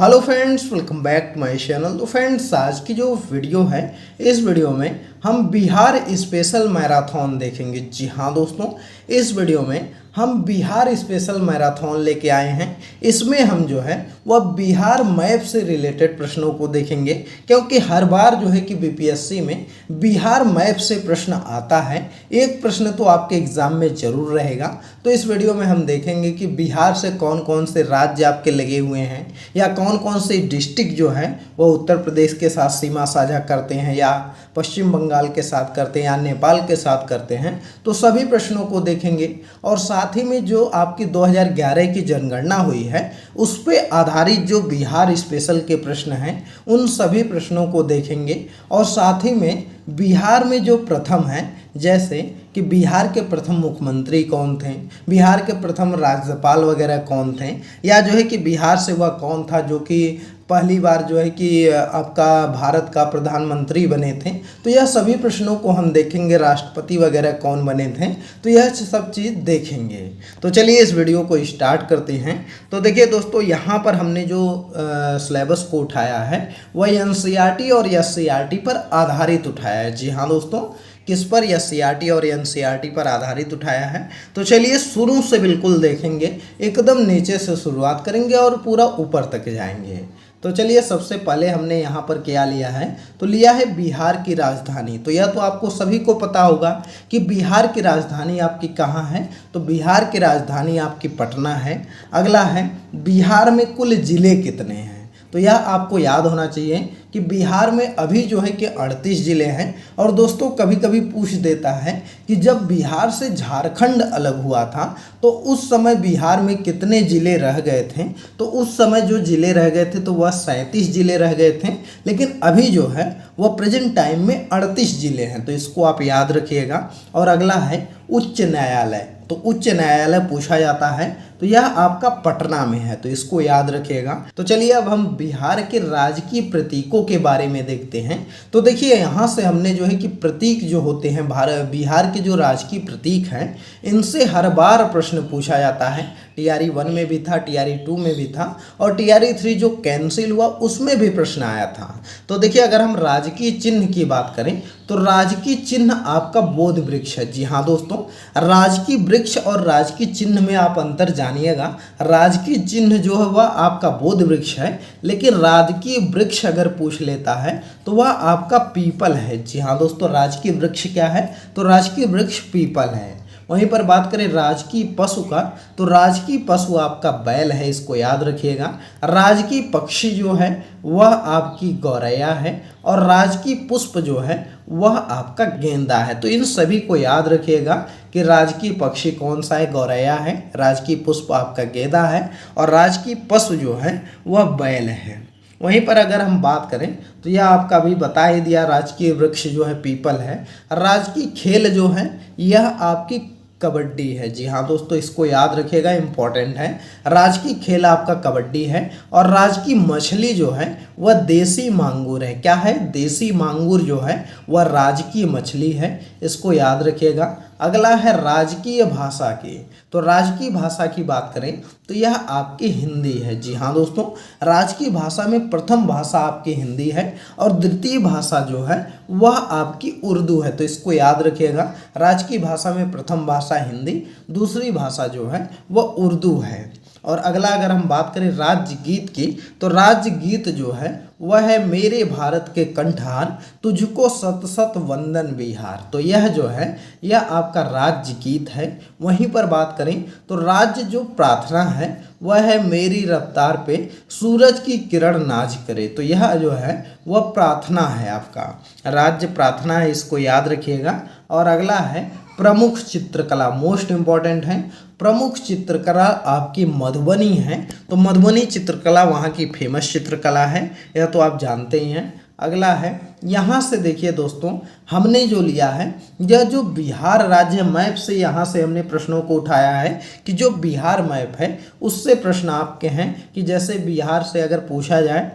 Hello friends, welcome back to my channel. तो friends, आज की जो वीडियो है, इस वीडियो में हम बिहार स्पेशल मैराथन देखेंगे। जी हाँ दोस्तों, इस वीडियो में हम बिहार स्पेशल मैराथन लेके आए हैं। इसमें हम जो है वह बिहार मैप से रिलेटेड प्रश्नों को देखेंगे, क्योंकि हर बार जो है कि बीपीएससी में बिहार मैप से प्रश्न आता है। एक प्रश्न तो आपके एग्जाम में जरूर रहेगा। तो इस वीडियो में हम देखेंगे कि बिहार से कौन कौन से राज्य आपके लगे हुए हैं, या कौन कौन से डिस्ट्रिक्ट जो है वो उत्तर प्रदेश के साथ सीमा साझा करते हैं, या पश्चिम बंगाल के साथ करते हैं, या नेपाल के साथ करते हैं। तो सभी प्रश्नों को देखेंगे, और साथ ही में जो आपकी 2011 की जनगणना हुई है उस पर आधारित जो बिहार स्पेशल के प्रश्न हैं उन सभी प्रश्नों को देखेंगे। और साथ ही में बिहार में जो प्रथम है, जैसे कि बिहार के प्रथम मुख्यमंत्री कौन थे, बिहार के प्रथम राज्यपाल वगैरह कौन थे, या जो है कि बिहार से वह कौन था जो कि पहली बार जो है कि आपका भारत का प्रधानमंत्री बने थे। तो यह सभी प्रश्नों को हम देखेंगे। राष्ट्रपति वगैरह कौन बने थे, तो यह सब चीज़ देखेंगे। तो चलिए इस वीडियो को स्टार्ट करते हैं। तो देखिए दोस्तों, यहाँ पर हमने जो सिलेबस को उठाया है वह एनसीईआरटी और एससीईआरटी पर आधारित उठाया है। जी हाँ दोस्तों, किस पर? एससीईआरटी और एनसीईआरटी पर आधारित उठाया है। तो चलिए शुरू से बिल्कुल देखेंगे, एकदम नीचे से शुरुआत करेंगे और पूरा ऊपर तक जाएंगे। तो चलिए, सबसे पहले हमने यहाँ पर क्या लिया है, तो लिया है बिहार की राजधानी। तो यह तो आपको सभी को पता होगा कि बिहार की राजधानी आपकी कहाँ है। तो बिहार की राजधानी आपकी पटना है। अगला है, बिहार में कुल जिले कितने हैं। तो यह आपको याद होना चाहिए कि बिहार में अभी जो है कि 38 ज़िले हैं। और दोस्तों, कभी कभी पूछ देता है कि जब बिहार से झारखंड अलग हुआ था तो उस समय बिहार में कितने ज़िले रह गए थे। तो उस समय जो ज़िले रह गए थे तो वह 37 ज़िले रह गए थे, लेकिन अभी जो है वह प्रेजेंट टाइम में 38 ज़िले हैं। तो इसको आप याद रखिएगा। और अगला है उच्च न्यायालय। तो उच्च न्यायालय पूछा जाता है, तो यह आपका पटना में है, तो इसको याद रखिएगा। तो चलिए अब हम बिहार के राजकीय प्रतीकों के बारे में देखते हैं। तो देखिए, यहाँ से हमने जो है कि प्रतीक जो होते हैं बिहार के जो राजकीय प्रतीक हैं, इनसे हर बार प्रश्न पूछा जाता है। टीआरई 1 में भी था, टीआरई 2 में भी था, और टीआरई 3 जो कैंसिल हुआ उसमें भी प्रश्न आया था। तो देखिए, अगर हम राजकीय चिन्ह की बात करें तो राजकीय चिन्ह आपका बोध वृक्ष है। जी हाँ दोस्तों, राजकीय वृक्ष और राजकीय चिन्ह में आप अंतर जानिएगा। राजकीय चिन्ह जो है वह आपका बोध वृक्ष है, लेकिन राजकीय वृक्ष अगर पूछ लेता है तो वह आपका पीपल है। जी हाँ दोस्तों, राजकीय वृक्ष क्या है, तो राजकीय वृक्ष पीपल है। वहीं पर बात करें राजकीय पशु का, तो राजकीय पशु आपका बैल है, इसको याद रखिएगा। राजकीय पक्षी जो है वह आपकी गौरैया है, और राजकीय पुष्प जो है वह आपका गेंदा है। तो इन सभी को याद रखिएगा कि राजकीय पक्षी कौन सा है, गौरैया है, राजकीय पुष्प आपका गेंदा है, और राजकीय पशु जो है वह बैल है। वहीं पर अगर हम बात करें तो यह आपका भी बता ही दिया, राजकीय वृक्ष जो है पीपल है। राजकीय खेल जो है यह आपकी कबड्डी है। जी हाँ दोस्तों, इसको याद रखिएगा, इंपॉर्टेंट है। राजकीय खेल आपका कबड्डी है। और राजकीय मछली जो है वह देसी मांगूर है। क्या है? देसी मांगूर जो है वह राजकीय मछली है, इसको याद रखिएगा। अगला है राजकीय भाषा की। तो राजकीय भाषा की बात करें तो यह आपकी हिंदी है। जी हाँ दोस्तों, राजकीय भाषा में प्रथम भाषा आपकी हिंदी है, और द्वितीय भाषा जो है वह आपकी उर्दू है। तो इसको याद रखिएगा, राजकीय भाषा में प्रथम भाषा हिंदी, दूसरी भाषा जो है वह उर्दू है। और अगला अगर हम बात करें राज्य गीत की, तो राज्य गीत जो है वह है मेरे भारत के कंठार, तुझको सत सत वंदन बिहार। तो यह जो है यह आपका राज्य गीत है। वहीं पर बात करें तो राज्य जो प्रार्थना है वह है मेरी रफ्तार पे सूरज की किरण नाज करे। तो यह जो है वह प्रार्थना है, आपका राज्य प्रार्थना है, इसको याद रखिएगा। और अगला है प्रमुख चित्रकला, मोस्ट इम्पॉर्टेंट है। प्रमुख चित्रकला आपकी मधुबनी है। तो मधुबनी चित्रकला वहाँ की फेमस चित्रकला है, यह तो आप जानते ही हैं। अगला है, यहाँ से देखिए दोस्तों, हमने जो लिया है यह जो बिहार राज्य मैप से, यहाँ से हमने प्रश्नों को उठाया है कि जो बिहार मैप है उससे प्रश्न आपके हैं कि जैसे बिहार से अगर पूछा जाए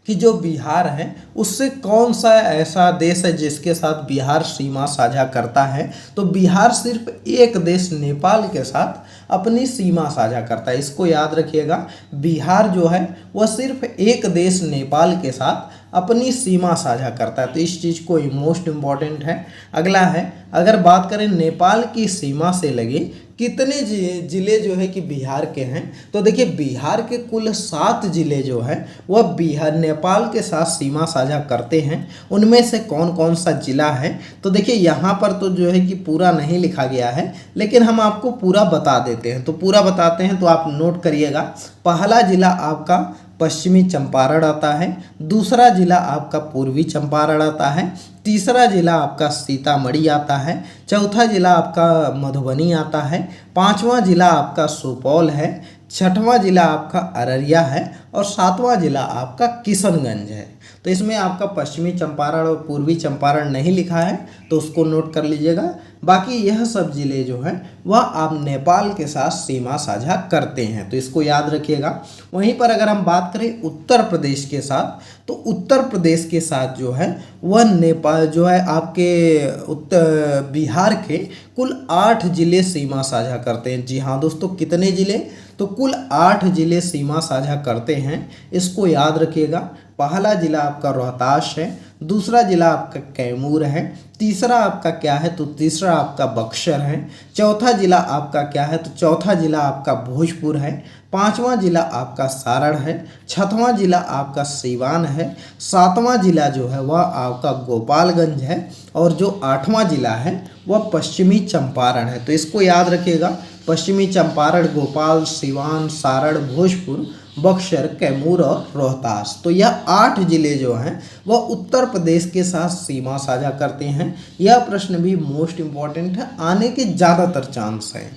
कि जो बिहार है उससे कौन सा ऐसा देश है जिसके साथ बिहार सीमा साझा करता है। तो बिहार सिर्फ एक देश नेपाल के साथ अपनी सीमा साझा करता है। इसको याद रखिएगा, बिहार जो है वह सिर्फ एक देश नेपाल के साथ अपनी सीमा साझा करता है। तो इस चीज़ को मोस्ट इम्पॉर्टेंट है। अगला है, अगर बात करें नेपाल की सीमा से लगे कितने जिले जो है कि बिहार के हैं, तो देखिए बिहार के कुल 7 जिले जो हैं वह बिहार नेपाल के साथ सीमा साझा करते हैं। उनमें से कौन कौन सा जिला है, तो देखिए यहाँ पर तो जो है कि पूरा नहीं लिखा गया है, लेकिन हम आपको पूरा बता देते हैं। तो पूरा बताते हैं, तो आप नोट करिएगा। पहला जिला आपका पश्चिमी चंपारण आता है, दूसरा जिला आपका पूर्वी चंपारण आता है, तीसरा जिला आपका सीतामढ़ी आता है, चौथा जिला आपका मधुबनी आता है, पांचवा जिला आपका सुपौल है, छठवां जिला आपका अररिया है और सातवां जिला आपका किशनगंज है। तो इसमें आपका पश्चिमी चंपारण और पूर्वी चंपारण नहीं लिखा है, तो उसको नोट कर लीजिएगा। बाकी यह सब जिले जो हैं वह आप नेपाल के साथ सीमा साझा करते हैं, तो इसको याद रखिएगा। वहीं पर अगर हम बात करें उत्तर प्रदेश के साथ, तो उत्तर प्रदेश के साथ जो है वह नेपाल जो है आपके उत्तर बिहार के कुल 8 जिले सीमा साझा करते हैं। जी हाँ दोस्तों, कितने जिले, तो कुल 8 जिले सीमा साझा करते हैं। इसको याद रखिएगा। पहला जिला आपका रोहतास है, दूसरा जिला आपका कैमूर है, तीसरा आपका क्या है, तो तीसरा आपका बक्सर है, चौथा जिला आपका क्या है, तो चौथा जिला आपका भोजपुर है, पांचवा जिला आपका सारण है, छठवां जिला आपका सीवान है, सातवां जिला जो है वह आपका गोपालगंज है और जो 8वां जिला है वह पश्चिमी चंपारण है। तो इसको याद रखिएगा, पश्चिमी चंपारण, गोपाल, सीवान, सारण, भोजपुर, बक्सर, कैमूर और रोहतास। तो यह 8 जिले जो हैं वह उत्तर प्रदेश के साथ सीमा साझा करते हैं। यह प्रश्न भी मोस्ट इम्पॉर्टेंट है, आने के ज़्यादातर चांस हैं।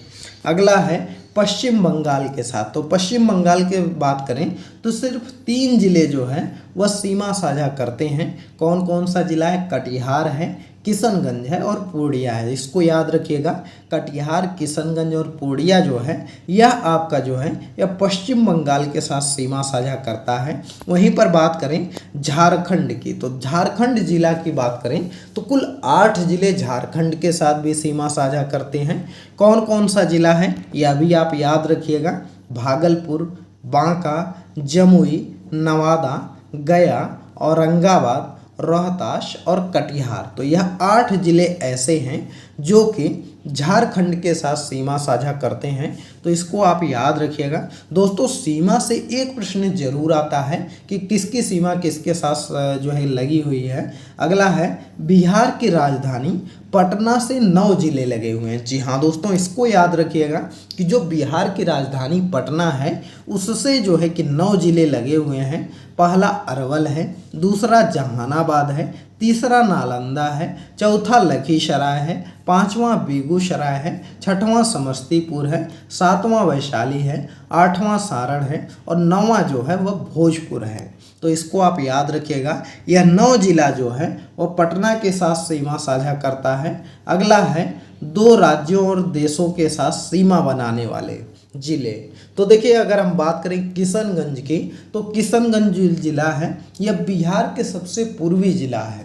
अगला है पश्चिम बंगाल के साथ। तो पश्चिम बंगाल के बात करें तो सिर्फ 3 जिले जो हैं वह सीमा साझा करते हैं। कौन कौन सा जिला है, कटिहार है, किशनगंज है और पूर्णिया है। इसको याद रखिएगा, कटिहार, किशनगंज और पूर्णिया जो है यह आपका जो है यह पश्चिम बंगाल के साथ सीमा साझा करता है। वहीं पर बात करें झारखंड की, तो झारखंड जिला की बात करें तो कुल 8 जिले झारखंड के साथ भी सीमा साझा करते हैं। कौन कौन सा जिला है यह भी आप याद रखिएगा, भागलपुर, बांका, जमुई, नवादा, गया, औरंगाबाद, रोहतास और कटिहार। तो यह 8 जिले ऐसे हैं जो कि झारखंड के साथ सीमा साझा करते हैं। तो इसको आप याद रखिएगा। दोस्तों, सीमा से एक प्रश्न जरूर आता है कि किसकी सीमा किसके साथ जो है लगी हुई है। अगला है, बिहार की राजधानी पटना से 9 जिले लगे हुए हैं। जी हाँ दोस्तों, इसको याद रखिएगा कि जो बिहार की राजधानी पटना है उससे जो है कि 9 जिले लगे हुए हैं। पहला अरवल है, दूसरा जहानाबाद है, तीसरा नालंदा है, चौथा लखीसराय है, पांचवा बेगूसराय है, छठवां समस्तीपुर है, सातवां वैशाली है, आठवां सारण है और 9वां जो है वह भोजपुर है। तो इसको आप याद रखिएगा। यह 9 जिला जो है वह पटना के साथ सीमा साझा करता है। अगला है 2 राज्यों और देशों के साथ सीमा बनाने वाले जिले। तो देखिए, अगर हम बात करें किशनगंज की, तो किशनगंज जिला है यह बिहार के सबसे पूर्वी जिला है।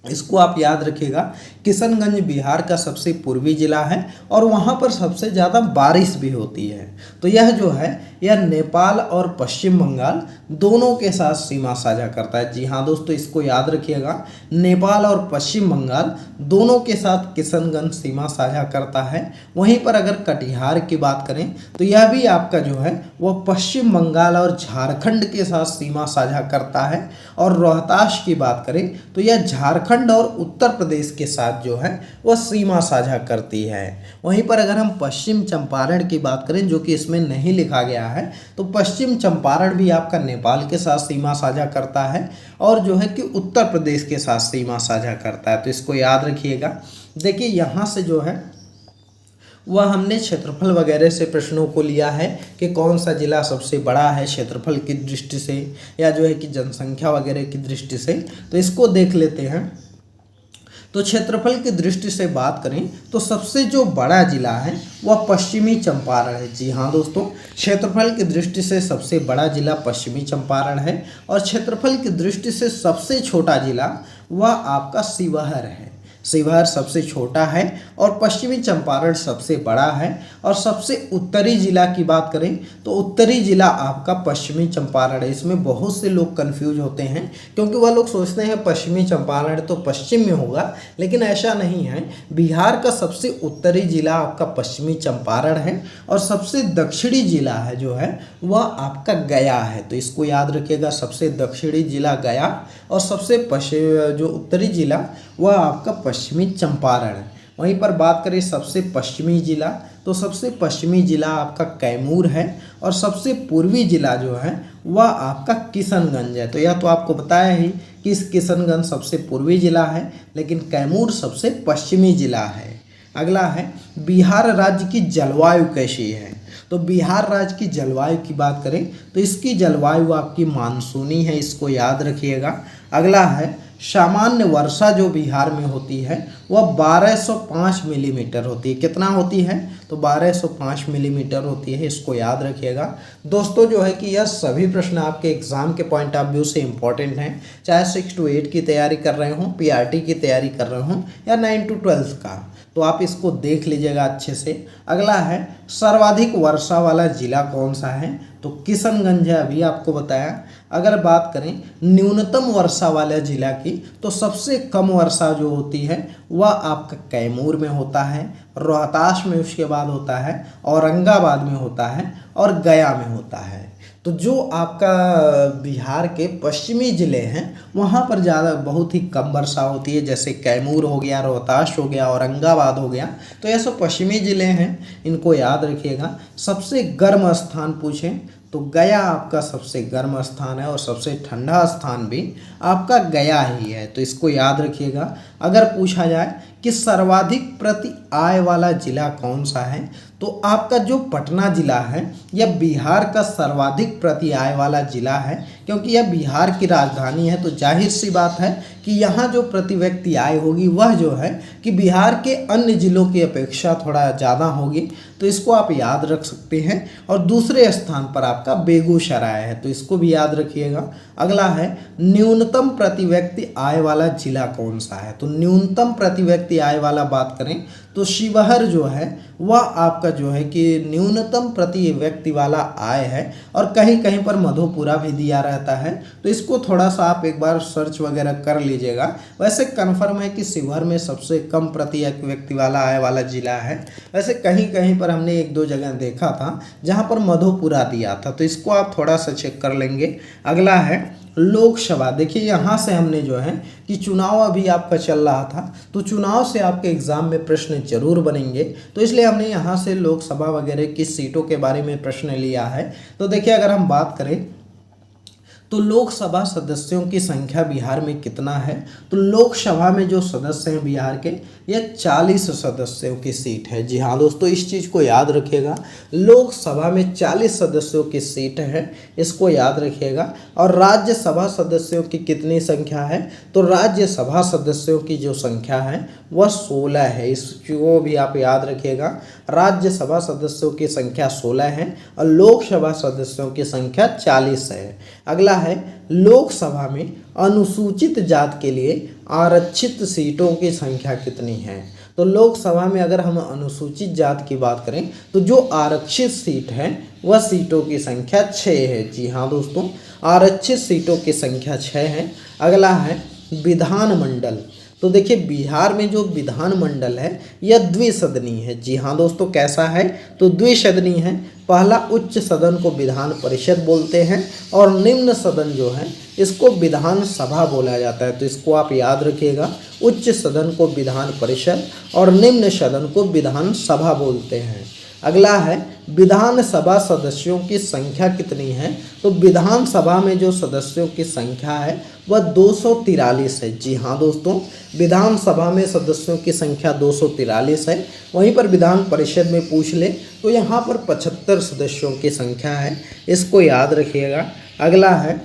इसको आप याद रखिएगा, किशनगंज बिहार का सबसे पूर्वी जिला है और वहाँ पर सबसे ज़्यादा बारिश भी होती है। तो यह जो है यह नेपाल और पश्चिम बंगाल दोनों के साथ सीमा साझा करता है। जी हाँ दोस्तों, इसको याद रखिएगा, नेपाल और पश्चिम बंगाल दोनों के साथ किशनगंज सीमा साझा करता है। वहीं पर अगर कटिहार की बात करें तो यह भी आपका जो है वह पश्चिम बंगाल और झारखंड के साथ सीमा साझा करता है। और रोहतास की बात करें तो यह झारखंड और उत्तर प्रदेश के साथ जो है वह सीमा साझा करती है। वहीं पर अगर हम पश्चिम चंपारण की बात करें, जो कि इसमें नहीं लिखा गया है, तो पश्चिम चंपारण भी आपका नेपाल के साथ सीमा साझा करता है और जो है कि उत्तर प्रदेश के साथ सीमा साझा करता है। तो इसको याद रखिएगा। देखिए, यहाँ से जो है वह हमने क्षेत्रफल वगैरह से प्रश्नों को लिया है कि कौन सा जिला सबसे बड़ा है क्षेत्रफल की दृष्टि से या जो है कि जनसंख्या वगैरह की दृष्टि से। तो इसको देख लेते हैं। तो क्षेत्रफल की दृष्टि से बात करें तो सबसे जो बड़ा जिला है वह पश्चिमी चंपारण है। जी हाँ दोस्तों, क्षेत्रफल की दृष्टि से सबसे बड़ा जिला पश्चिमी चंपारण है और क्षेत्रफल की दृष्टि से सबसे छोटा जिला वह आपका शिवहर है। शिवहर सबसे छोटा है और पश्चिमी चंपारण सबसे बड़ा है। और सबसे उत्तरी जिला की बात करें तो उत्तरी जिला आपका पश्चिमी चंपारण है। इसमें बहुत से लोग कंफ्यूज होते हैं क्योंकि वह लोग सोचते हैं पश्चिमी चंपारण तो पश्चिम में होगा, लेकिन ऐसा नहीं है। बिहार का सबसे उत्तरी जिला आपका पश्चिमी चंपारण है और सबसे दक्षिणी जिला है जो है वह आपका गया है। तो इसको याद रखिएगा, सबसे दक्षिणी जिला गया और सबसे जो उत्तरी जिला वह आपका पश्चिमी चंपारण है। वहीं पर बात करें सबसे पश्चिमी जिला, तो सबसे पश्चिमी जिला आपका कैमूर है और सबसे पूर्वी जिला जो है वह आपका किशनगंज है। तो यह तो आपको बताया ही कि किशनगंज सबसे पूर्वी जिला है, लेकिन कैमूर सबसे पश्चिमी जिला है। अगला है बिहार राज्य की जलवायु कैसी है। तो बिहार राज्य की जलवायु की बात करें तो इसकी जलवायु आपकी मानसूनी है, इसको याद रखिएगा। अगला है सामान्य वर्षा जो बिहार में होती है वह 1205 मिलीमीटर होती है। कितना होती है? तो 1205 मिलीमीटर होती है, इसको याद रखिएगा। दोस्तों जो है कि यह सभी प्रश्न आपके एग्जाम के पॉइंट ऑफ व्यू से इंपॉर्टेंट हैं, चाहे 6 to 8 की तैयारी कर रहे हों, पीआरटी की तैयारी कर रहे हों या 9 to 12 का, तो आप इसको देख लीजिएगा अच्छे से। अगला है सर्वाधिक वर्षा वाला जिला कौन सा है? तो किशनगंज है, अभी आपको बताया। अगर बात करें न्यूनतम वर्षा वाले जिला की तो सबसे कम वर्षा जो होती है वह आपका कैमूर में होता है, रोहतास में उसके बाद होता है, औरंगाबाद में होता है और गया में होता है। तो जो आपका बिहार के पश्चिमी ज़िले हैं वहाँ पर ज़्यादा बहुत ही कम वर्षा होती है, जैसे कैमूर हो गया, रोहतास हो गया, औरंगाबाद हो गया। तो ये सब पश्चिमी ज़िले हैं, इनको याद रखिएगा। सबसे गर्म स्थान पूछें तो गया आपका सबसे गर्म स्थान है और सबसे ठंडा स्थान भी आपका गया ही है, तो इसको याद रखिएगा। अगर पूछा जाए कि सर्वाधिक प्रति आय वाला जिला कौन सा है तो आपका जो पटना जिला है यह बिहार का सर्वाधिक प्रति आय वाला जिला है, क्योंकि यह बिहार की राजधानी है। तो जाहिर सी बात है कि यहाँ जो प्रति व्यक्ति आय होगी वह जो है कि बिहार के अन्य जिलों की अपेक्षा थोड़ा ज़्यादा होगी, तो इसको आप याद रख सकते हैं। और दूसरे स्थान पर आपका बेगूसराय है, तो इसको भी याद रखिएगा। अगला है न्यूनतम प्रति व्यक्ति आय वाला जिला कौन सा है। तो न्यूनतम प्रति व्यक्ति आय वाला बात करें तो शिवहर जो है वह आपका जो है कि न्यूनतम प्रति व्यक्ति वाला आय है, और कहीं कहीं पर मधेपुरा भी दिया रहता है, तो इसको थोड़ा सा आप एक बार सर्च वगैरह कर लीजिएगा। वैसे कन्फर्म है कि शिवहर में सबसे कम प्रति व्यक्ति वाला आय वाला जिला है। वैसे कहीं कहीं पर हमने 1-2 जगह देखा था जहाँ पर मधेपुरा दिया था, तो इसको आप थोड़ा सा चेक कर लेंगे। अगला है लोकसभा। देखिए यहाँ से हमने जो है कि चुनाव अभी आपका चल रहा था, तो चुनाव से आपके एग्ज़ाम में प्रश्न जरूर बनेंगे, तो इसलिए हमने यहाँ से लोकसभा वगैरह की सीटों के बारे में प्रश्न लिया है। तो देखिए अगर हम बात करें तो लोकसभा सदस्यों की संख्या बिहार में कितना है, तो लोकसभा में जो सदस्य हैं बिहार के यह 40 सदस्यों की सीट है। जी हाँ दोस्तों, इस चीज़ को याद रखिएगा, लोकसभा में 40 सदस्यों की सीट है, इसको याद रखिएगा। और राज्यसभा सदस्यों की कितनी संख्या है, तो राज्यसभा सदस्यों की जो संख्या है वह 16 है, इसको भी आप याद रखिएगा। राज्यसभा सदस्यों की संख्या 16 है और लोकसभा सदस्यों की संख्या 40 है। अगला है लोकसभा में अनुसूचित जाति के लिए आरक्षित सीटों की संख्या कितनी है। तो लोकसभा में अगर हम अनुसूचित जाति की बात करें तो जो आरक्षित सीट है वह सीटों की संख्या 6 है। जी हाँ दोस्तों, आरक्षित सीटों की संख्या 6 है। अगला है विधानमंडल। तो देखिए बिहार में जो विधानमंडल है यह द्विसदनी है। जी हाँ दोस्तों, कैसा है, तो द्विसदनी है। पहला उच्च सदन को विधान परिषद बोलते हैं और निम्न सदन जो है इसको विधान सभा बोला जाता है, तो इसको आप याद रखिएगा। उच्च सदन को विधान परिषद और निम्न सदन को विधान सभा बोलते हैं। अगला है विधानसभा सदस्यों की संख्या कितनी है, तो विधानसभा में जो सदस्यों की संख्या है वह 243 है। जी हाँ दोस्तों, विधानसभा में सदस्यों की संख्या 243 है। वहीं पर विधान परिषद में पूछ ले तो यहाँ पर 75 सदस्यों की संख्या है, इसको याद रखिएगा। अगला है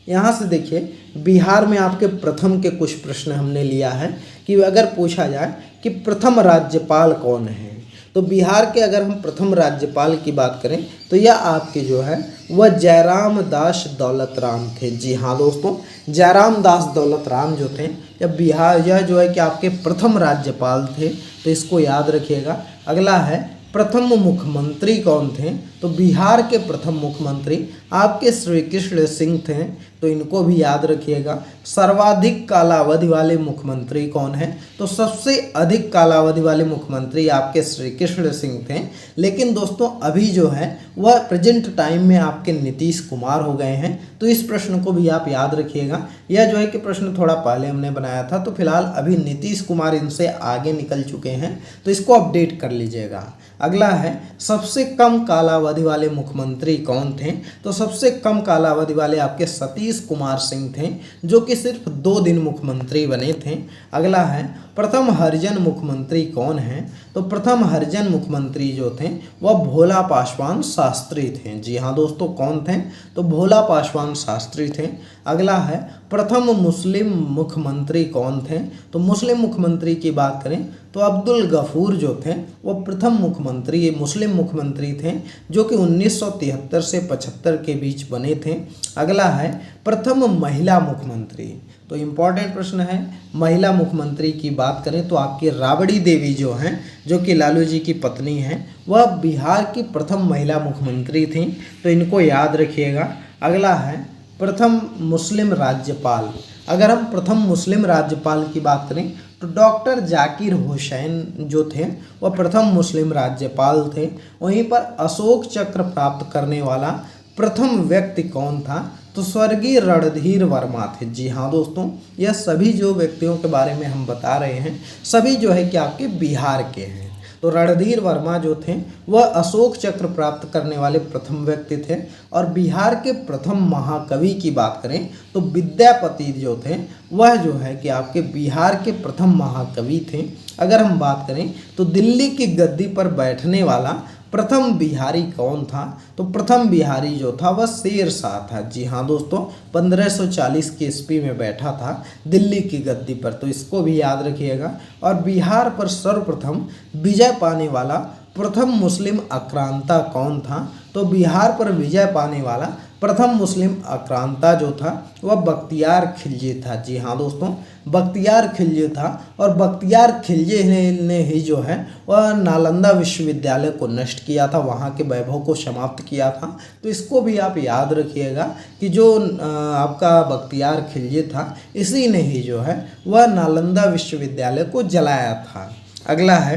यहाँ से देखिए बिहार में आपके प्रथम के कुछ प्रश्न हमने लिया है कि अगर पूछा जाए कि प्रथम राज्यपाल कौन है, तो बिहार के अगर हम प्रथम राज्यपाल की बात करें तो यह आपके जो है वह जयराम दास दौलत राम थे। जी हाँ दोस्तों, जयराम दास दौलत राम जो थे यह जो है कि आपके प्रथम राज्यपाल थे, तो इसको याद रखिएगा। अगला है प्रथम मुख्यमंत्री कौन थे, तो बिहार के प्रथम मुख्यमंत्री आपके श्री कृष्ण सिंह थे, तो इनको भी याद रखिएगा। सर्वाधिक कालावधि वाले मुख्यमंत्री कौन हैं, तो सबसे अधिक कालावधि वाले मुख्यमंत्री आपके श्री कृष्ण सिंह थे। लेकिन दोस्तों अभी जो है वह प्रेजेंट टाइम में आपके नीतीश कुमार हो गए हैं, तो इस प्रश्न को भी आप याद रखिएगा। यह जो है कि प्रश्न थोड़ा पहले हमने बनाया था, तो फिलहाल अभी नीतीश कुमार इनसे आगे निकल चुके हैं, तो इसको अपडेट कर लीजिएगा। अगला है सबसे कम कालावधि वाले मुख्यमंत्री कौन थे, तो सबसे कम कालावधि वाले आपके सतीश कुमार सिंह थे, जो कि सिर्फ 2 दिन मुख्यमंत्री बने थे। अगला है प्रथम हरिजन मुख्यमंत्री कौन हैं, तो प्रथम हरिजन मुख्यमंत्री जो थे वह भोला पासवान शास्त्री थे। जी हाँ दोस्तों, कौन थे, तो भोला पासवान शास्त्री थे। अगला है प्रथम मुस्लिम मुख्यमंत्री कौन थे, तो मुस्लिम मुख्यमंत्री की बात करें तो अब्दुल गफूर जो थे वो प्रथम मुख्यमंत्री मुस्लिम मुख्यमंत्री थे, जो कि 1973 से 75 के बीच बने थे। अगला है प्रथम महिला मुख्यमंत्री, तो इम्पॉर्टेंट प्रश्न है। महिला मुख्यमंत्री की बात करें तो आपकी राबड़ी देवी जो हैं, जो कि लालू जी की पत्नी हैं, वह बिहार की प्रथम महिला मुख्यमंत्री थी, तो इनको याद रखिएगा। अगला है प्रथम मुस्लिम राज्यपाल। अगर हम प्रथम मुस्लिम राज्यपाल की बात करें तो डॉक्टर जाकिर हुसैन जो थे वह प्रथम मुस्लिम राज्यपाल थे। वहीं पर अशोक चक्र प्राप्त करने वाला प्रथम व्यक्ति कौन था, तो स्वर्गीय रणधीर वर्मा थे। जी हाँ दोस्तों, यह सभी जो व्यक्तियों के बारे में हम बता रहे हैं सभी जो है कि आपके बिहार के हैं। तो रणधीर वर्मा जो थे वह अशोक चक्र प्राप्त करने वाले प्रथम व्यक्ति थे। और बिहार के प्रथम महाकवि की बात करें तो विद्यापति जो थे वह जो है कि आपके बिहार के प्रथम महाकवि थे। अगर हम बात करें तो दिल्ली की गद्दी पर बैठने वाला प्रथम बिहारी कौन था, तो प्रथम बिहारी जो था वह शेरशाह था। जी हाँ दोस्तों, 1540 की ईस्वी में बैठा था दिल्ली की गद्दी पर, तो इसको भी याद रखिएगा। और बिहार पर सर्वप्रथम विजय पाने वाला प्रथम मुस्लिम आक्रांता कौन था, तो बिहार पर विजय पाने वाला प्रथम मुस्लिम आक्रांता जो था वह बख्तियार खिलजी था। जी हाँ दोस्तों, बख्तियार खिलजी था। और बख्तियार खिलजी ने ही जो है वह नालंदा विश्वविद्यालय को नष्ट किया था, वहाँ के वैभव को समाप्त किया था। तो इसको भी आप याद रखिएगा कि जो आपका बख्तियार खिलजी था इसी ने ही जो है वह नालंदा विश्वविद्यालय को जलाया था। अगला है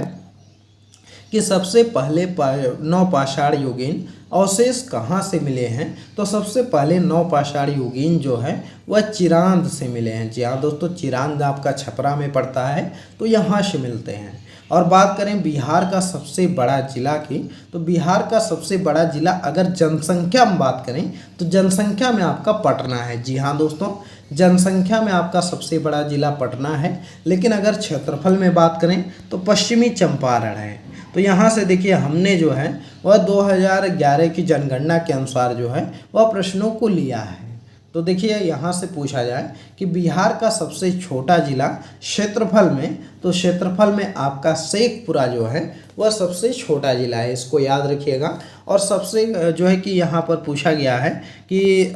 कि सबसे पहले नवपाषाण युगीन अवशेष कहाँ से मिले हैं, तो सबसे पहले नवपाषाण युगीन जो है वह चिरांद से मिले हैं। जी हाँ दोस्तों, चिरांद आपका छपरा में पड़ता है, तो यहाँ से मिलते हैं। और बात करें बिहार का सबसे बड़ा जिला की, तो बिहार का सबसे बड़ा जिला अगर जनसंख्या में बात करें तो जनसंख्या में आपका पटना है। जी हाँ दोस्तों, जनसंख्या में आपका सबसे बड़ा जिला पटना है। लेकिन अगर क्षेत्रफल में बात करें तो पश्चिमी चंपारण है। तो यहाँ से देखिए हमने जो है वह 2011 की जनगणना के अनुसार जो है वह प्रश्नों को लिया है। तो देखिए यहाँ से पूछा जाए कि बिहार का सबसे छोटा जिला क्षेत्रफल में, तो क्षेत्रफल में आपका शेखपुरा जो है वह सबसे छोटा जिला है, इसको याद रखिएगा। और सबसे जो है कि यहाँ पर पूछा गया है कि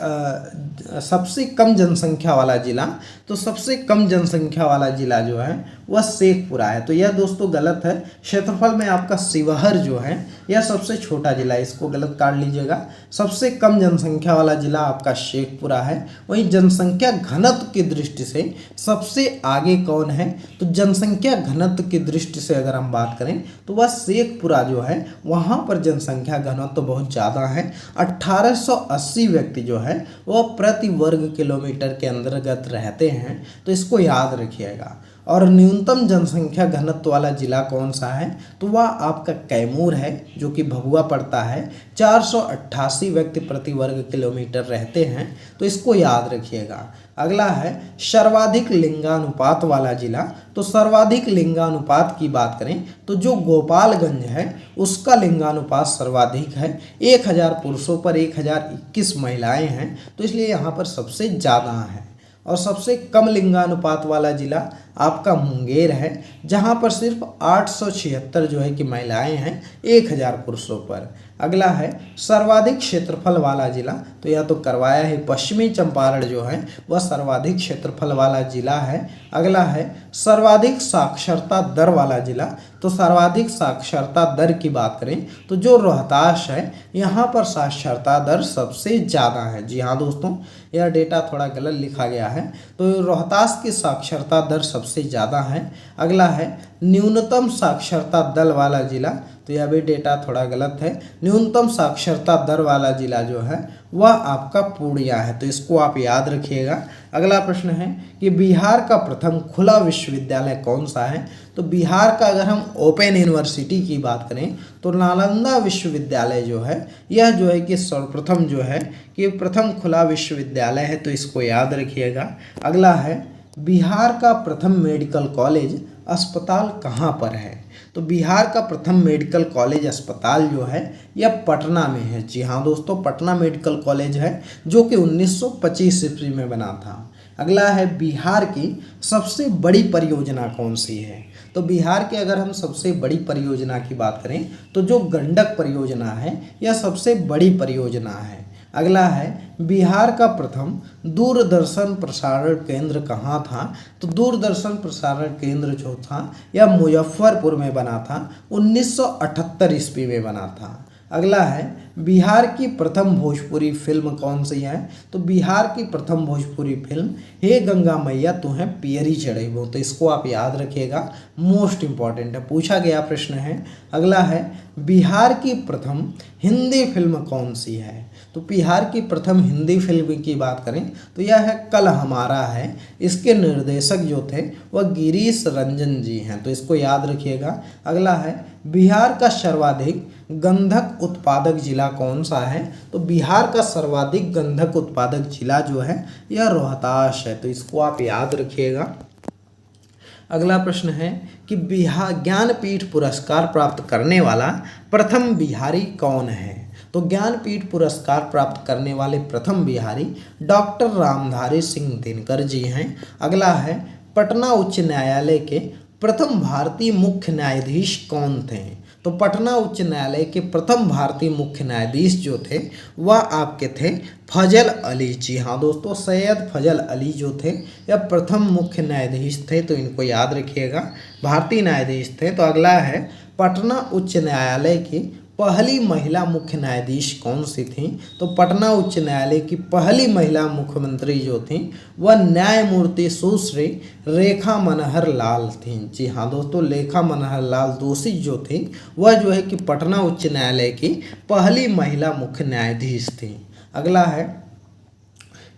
सबसे कम जनसंख्या वाला जिला, तो सबसे कम जनसंख्या वाला जिला जो है वह शेखपुरा है। तो यह दोस्तों गलत है। क्षेत्रफल में आपका शिवहर जो है यह सबसे छोटा जिला है, इसको गलत काट लीजिएगा। सबसे कम जनसंख्या वाला जिला आपका शेखपुरा है। वहीं जनसंख्या घनत्व की दृष्टि से सबसे आगे कौन है, तो जनसंख्या घनत्व की दृष्टि से अगर हम बात करें तो वह शेखपुरा जो है वहाँ पर जनसंख्या घनत्व तो बहुत ज़्यादा है। 1880 व्यक्ति जो है वह प्रति वर्ग किलोमीटर के अंतर्गत रहते हैं, तो इसको याद रखिएगा। और न्यूनतम जनसंख्या घनत्व वाला जिला कौन सा है, तो वह आपका कैमूर है, जो कि भभुआ पड़ता है। 488 व्यक्ति प्रति वर्ग किलोमीटर रहते हैं, तो इसको याद रखिएगा। अगला है सर्वाधिक लिंगानुपात वाला जिला, तो सर्वाधिक लिंगानुपात की बात करें तो जो गोपालगंज है उसका लिंगानुपात सर्वाधिक है। 1000 पुरुषों पर 1021 महिलाएं हैं, तो इसलिए यहाँ पर सबसे ज़्यादा है। और सबसे कम लिंगानुपात वाला जिला आपका मुंगेर है, जहां पर सिर्फ 876 जो है कि महिलाएं हैं 1000 पुरुषों पर। अगला है सर्वाधिक क्षेत्रफल वाला जिला, तो यह तो करवाया है, पश्चिमी चंपारण जो है वह सर्वाधिक क्षेत्रफल वाला जिला है। अगला है सर्वाधिक साक्षरता दर वाला जिला, तो सर्वाधिक साक्षरता दर की बात करें तो जो रोहतास है यहाँ पर साक्षरता दर सबसे ज़्यादा है। जी हाँ दोस्तों, यह डेटा थोड़ा गलत लिखा गया है, तो रोहतास की साक्षरता दर सबसे ज़्यादा है। अगला है न्यूनतम साक्षरता दर वाला जिला, तो यह भी डेटा थोड़ा गलत है। न्यूनतम साक्षरता दर वाला जिला जो है वह आपका पूर्णिया है, तो इसको आप याद रखिएगा। अगला प्रश्न है कि बिहार का प्रथम खुला विश्वविद्यालय कौन सा है, तो बिहार का अगर हम ओपन यूनिवर्सिटी की बात करें तो नालंदा विश्वविद्यालय जो है यह जो है कि सर्वप्रथम जो है कि प्रथम खुला विश्वविद्यालय है, तो इसको याद रखिएगा। अगला है बिहार का प्रथम मेडिकल कॉलेज अस्पताल कहाँ पर है, तो बिहार का प्रथम मेडिकल कॉलेज अस्पताल जो है यह पटना में है। जी हाँ दोस्तों, पटना मेडिकल कॉलेज है जो कि 1925 ईस्वी में बना था। अगला है बिहार की सबसे बड़ी परियोजना कौन सी है, तो बिहार के अगर हम सबसे बड़ी परियोजना की बात करें तो जो गंडक परियोजना है यह सबसे बड़ी परियोजना है। अगला है बिहार का प्रथम दूरदर्शन प्रसारण केंद्र कहाँ था, तो दूरदर्शन प्रसारण केंद्र जो था यह मुजफ्फरपुर में बना था, 1978 ईस्वी में बना था। अगला है बिहार की प्रथम भोजपुरी फिल्म कौन सी है, तो बिहार की प्रथम भोजपुरी फिल्म हे गंगा मैया तुम्हें पियरी चढ़ेबो, तो इसको आप याद रखिएगा, मोस्ट इम्पॉर्टेंट है, पूछा गया प्रश्न है। अगला है बिहार की प्रथम हिंदी फिल्म कौन सी है, तो बिहार की प्रथम हिंदी फिल्म की बात करें तो यह है कल हमारा है। इसके निर्देशक जो थे वह गिरीश रंजन जी हैं, तो इसको याद रखिएगा। अगला है बिहार का सर्वाधिक गंधक उत्पादक जिला कौन सा है, तो बिहार का सर्वाधिक गंधक उत्पादक जिला जो है यह रोहतास है, तो इसको आप याद रखिएगा। अगला प्रश्न है कि बिहार ज्ञानपीठ पुरस्कार प्राप्त करने वाला प्रथम बिहारी कौन है, तो ज्ञानपीठ पुरस्कार प्राप्त करने वाले प्रथम बिहारी डॉक्टर रामधारी सिंह दिनकर जी हैं। अगला है पटना उच्च न्यायालय के प्रथम भारतीय मुख्य न्यायाधीश कौन थे, तो पटना उच्च न्यायालय के प्रथम भारतीय मुख्य न्यायाधीश जो थे वह आपके थे फजल अली। जी हाँ दोस्तों, सैयद फजल अली जो थे यह प्रथम मुख्य न्यायाधीश थे, तो इनको याद रखिएगा, भारतीय न्यायाधीश थे। तो अगला है पटना उच्च न्यायालय की पहली महिला मुख्य न्यायाधीश कौन सी थी, तो पटना उच्च न्यायालय की पहली महिला मुख्यमंत्री जो थी वह न्यायमूर्ति सुश्री रेखा मनहर लाल थी। जी हाँ दोस्तों, रेखा मनहर लाल दोषी जो थी वह जो है कि पटना उच्च न्यायालय की पहली महिला मुख्य न्यायाधीश थी। अगला है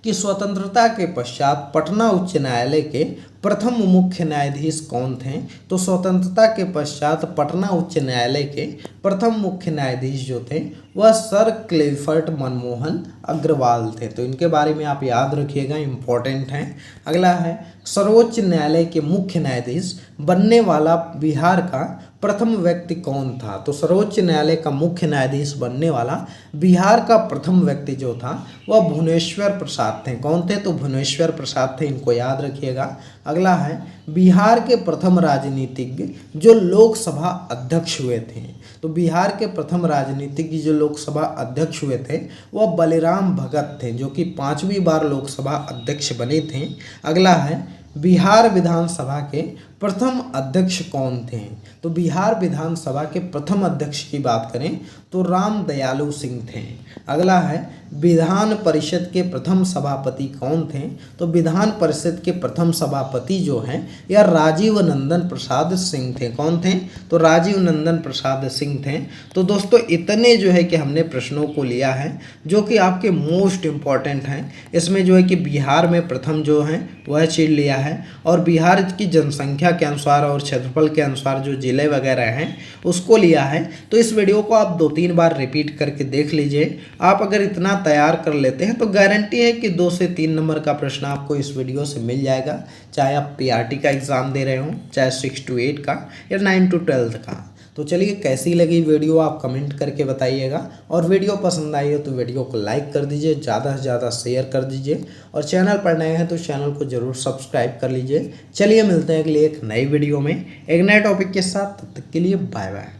कि स्वतंत्रता के पश्चात पटना उच्च न्यायालय के प्रथम मुख्य न्यायाधीश कौन थे, तो स्वतंत्रता के पश्चात पटना उच्च न्यायालय के प्रथम मुख्य न्यायाधीश जो थे वह सर क्लिफर्ट मनमोहन अग्रवाल थे, तो इनके बारे में आप याद रखिएगा, इम्पोर्टेंट हैं। अगला है सर्वोच्च न्यायालय के मुख्य न्यायाधीश बनने वाला बिहार का प्रथम व्यक्ति कौन था, तो सर्वोच्च न्यायालय का मुख्य न्यायाधीश बनने वाला बिहार का प्रथम व्यक्ति जो था वह भुवनेश्वर प्रसाद थे। कौन थे, तो भुवनेश्वर प्रसाद थे, इनको याद रखिएगा। अगला है बिहार के प्रथम राजनीतिज्ञ जो लोकसभा अध्यक्ष हुए थे, तो बिहार के प्रथम राजनीतिज्ञ जो लोकसभा अध्यक्ष हुए थे वह बलिराम भगत थे, जो कि 5वीं बार लोकसभा अध्यक्ष बने थे। अगला है बिहार विधानसभा के प्रथम अध्यक्ष कौन थे, तो बिहार विधानसभा के प्रथम अध्यक्ष की बात करें तो राम दयालु सिंह थे। अगला है विधान परिषद के प्रथम सभापति कौन थे, तो विधान परिषद के प्रथम सभापति जो हैं यह राजीव नंदन प्रसाद सिंह थे। कौन थे, तो राजीव नंदन प्रसाद सिंह थे। तो दोस्तों इतने जो है कि हमने प्रश्नों को लिया है जो कि आपके मोस्ट इम्पॉर्टेंट हैं। इसमें जो है कि बिहार में प्रथम जो है वह चीज लिया है और बिहार की जनसंख्या के अनुसार और क्षेत्रफल के अनुसार जो जिले वगैरह हैं उसको लिया है। तो इस वीडियो को आप 2-3 बार रिपीट करके देख लीजिए। आप अगर इतना तैयार कर लेते हैं तो गारंटी है कि 2 से 3 नंबर का प्रश्न आपको इस वीडियो से मिल जाएगा, चाहे आप पीआरटी का एग्ज़ाम दे रहे हो, चाहे 6 to 8 का या 9 to 12 का। तो चलिए कैसी लगी वीडियो आप कमेंट करके बताइएगा, और वीडियो पसंद आई हो तो वीडियो को लाइक कर दीजिए, ज़्यादा से ज़्यादा शेयर कर दीजिए, और चैनल पर नए हैं तो चैनल को ज़रूर सब्सक्राइब कर लीजिए। चलिए मिलते हैं अगली एक नई वीडियो में एक नए टॉपिक के साथ, तब तक के लिए बाय बाय।